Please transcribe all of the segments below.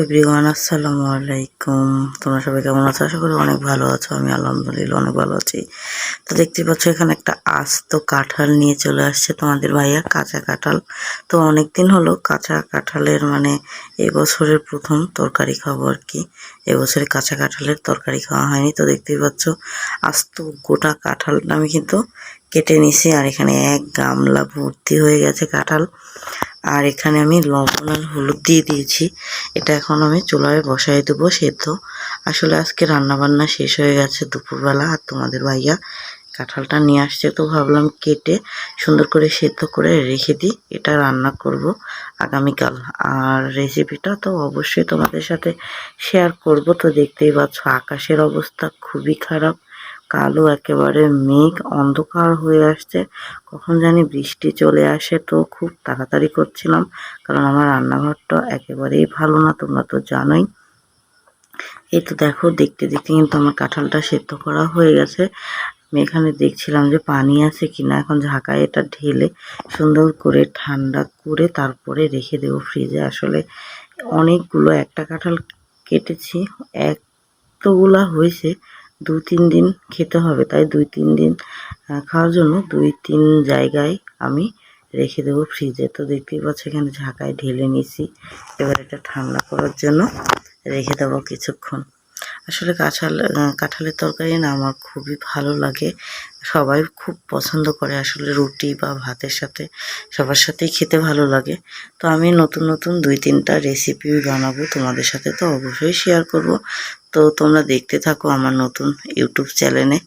Everyone, আসসালামু আলাইকুম। তোমরা সবাই কেমন আছো? আশা করি অনেক ভালো আছো। আমি আলহামদুলিল্লাহ অনেক ভালো আছি। তো দেখতে পাচ্ছ এখানে একটা আস্ত কাঁঠাল নিয়ে চলে আসছে তোমাদের ভাইয়া, কাঁচা কাঁঠাল। তো অনেকদিন হলো কাঁচা কাঁঠালের এবছরের প্রথম তরকারি খাবো আর কি। এবছরে কাঁচা কাঁঠালের তরকারি খাওয়া হয়নি। তো দেখতেই পাচ্ছ আস্ত গোটা কাঁঠালটা আমি কিন্তু কেটে নিছি, আর এখানে এক গামলা ভর্তি হয়ে গেছে কাঁঠাল। আর এখানে আমি লবণ আর হলুদ দিয়ে দিয়েছি। এটা এখন আমি চুলায় বসাই দেবো সেদ্ধ। আসলে আজকে রান্না বান্না শেষ হয়ে গেছে দুপুরবেলা, আর তোমাদের ভাইয়া কাঁঠালটা নিয়ে আসছে, তো ভাবলাম কেটে সুন্দর করে সেদ্ধ করে রেখে দিই, এটা রান্না করব আগামীকাল। আর রেসিপিটা তো অবশ্যই তোমাদের সাথে শেয়ার করব। তো দেখতেই পাচ্ছ আকাশের অবস্থা খুবই খারাপ, কালো একেবারে মেঘ অন্ধকার হয়ে আসছে, কখন জানি বৃষ্টি চলে আসে। তো খুব তাড়াতাড়ি করছিলাম, কারণ আমার রান্নাঘরটা একেবারেই ভালো না, তোমরা তো জানোই। এই তো দেখো দেখতে দেখতে কিন্তু আমার কাঁঠালটা সেদ্ধ করা হয়ে গেছে। আমি এখানে দেখছিলাম যে পানি আছে কিনা, এখন ঝাঁকায় এটা ঢেলে সুন্দর করে ঠান্ডা করে তারপরে রেখে দেবো ফ্রিজে। আসলে অনেকগুলো, একটা কাঁঠাল কেটেছি, এতগুলা হয়েছে, 2-3 দিন খেতে হবে, তাই 2-3 দিন খাওয়ার জন্য 2-3 জায়গায় আমি রেখে দেবো ফ্রিজে। তো দেখতেই পাচ্ছ এখানে ঝাঁকায় ঢেলে নিছি, এবার এটা ঠান্ডা করার জন্য রেখে দেবো কিছুক্ষণ। আসলে কাঁঠালের তরকারি না আমার খুবই ভালো লাগে, সবাই খুব পছন্দ করে। আসলে রুটি বা ভাতের সাথে সবার সাথেই খেতে ভালো লাগে। তো আমি নতুন নতুন 2-3টা রেসিপি বানাবো তোমাদের সাথে, তো অবশ্যই শেয়ার করব। তো তোমরা দেখতে থাকো আমার নতুন ইউটিউব চ্যানেলে।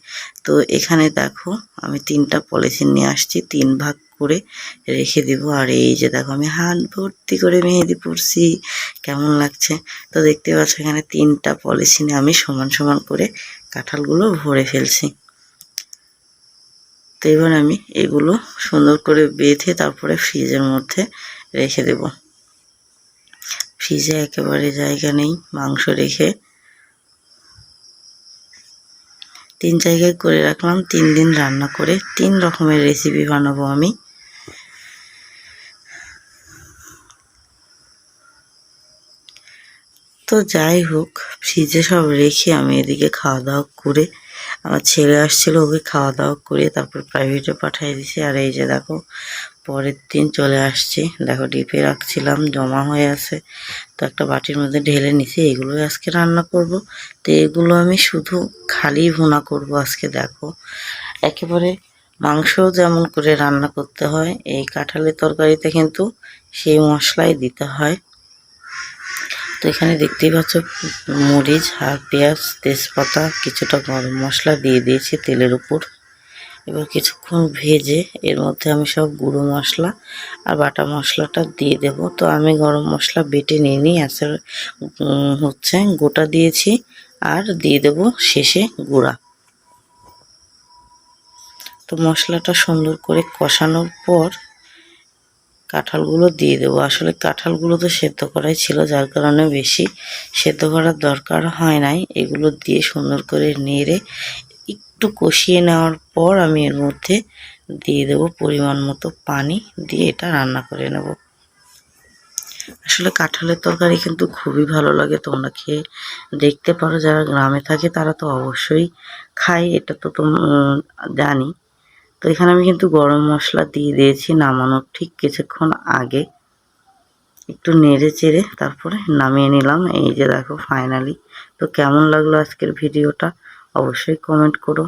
তো এখানে দেখো আমি 3টা পলিথিন নিয়ে আসছি, 3 ভাগ করে রেখে দিব। আর এই যে দেখো আমি হাত ভর্তি করে মেহেদি পড়ছি, কেমন লাগছে? তো দেখতে পাচ্ছ এখানে 3টা পলিথিনে আমি সমান সমান করে কাঁঠালগুলো ভরে ফেলছি। তো এবার আমি এগুলো সুন্দর করে বেঁধে তারপরে ফ্রিজের মধ্যে রেখে দেব। ফ্রিজে একেবারে জায়গা নেই মাংস রেখে, 3 জায়গায় করে রাখলাম। 3 দিন রান্না করে 3 রকমের রেসিপি বানাবো আমি। তো যাই হোক, ফ্রিজে সব রেখে আমি এদিকে খাওয়া দাওয়া করে, আমার ছেলে আসছিল, ওকে খাওয়া দাওয়া করে তারপর প্রাইভেটে পাঠিয়ে দিছি। আর এই যে দেখো পরের দিন চলে আসছি, দেখো ডিপে রাখছিলাম জমা হয়ে আছে, তো একটা বাটির মধ্যে ঢেলে নিছি। এগুলোই আজকে রান্না করব। তো এগুলো আমি শুধু খালি ভুনা করব আজকে। দেখো একেবারে মাংস যেমন করে রান্না করতে হয়, এই কাঁঠালের তরকারিতে কিন্তু সেই মশলাই দিতে হয়। তো এখানে দেখতেই পাচ্ছ মরিচ আর পেঁয়াজ, তেজপাতা, কিছুটা গরম মশলা দিয়ে দিয়েছি তেলের উপর। এবার কিছুক্ষণ ভেজে এর মধ্যে আমি সব গুঁড়ো মশলা আর বাটা মশলাটা দিয়ে দেব। তো আমি গরম মশলা বেটে নিয়ে নিই, আসলে গোটা দিয়েছি, আর দিয়ে দেব শেষে গুঁড়া। তো মশলাটা সুন্দর করে কষানোর পর কাঁঠালগুলো দিয়ে দেবো। আসলে কাঁঠালগুলো তো সেদ্ধ করাই ছিল, যার কারণে বেশি সেদ্ধ করার দরকার হয় নাই। এগুলো দিয়ে সুন্দর করে নেড়ে একটু কষিয়ে নেওয়ার পর আমি এর মধ্যে দিয়ে দেবো পরিমাণ মতো পানি, দিয়ে এটা রান্না করে নেব। আসলে কাঁঠালের তরকারি কিন্তু খুবই ভালো লাগে, তোমরা খেয়ে দেখতে পারো। যারা গ্রামে থাকে তারা তো অবশ্যই খায়, এটা তো জানি। তো এখানে আমি কিন্তু গরম মশলা দিয়ে দিয়েছি নামানোর ঠিক কিছুক্ষণ আগে, একটু নেড়ে চেড়ে তারপরে নামিয়ে নিলাম। এই যে দেখো ফাইনালি। তো কেমন লাগলো আজকের ভিডিওটা অবশ্যই কমেন্ট করো।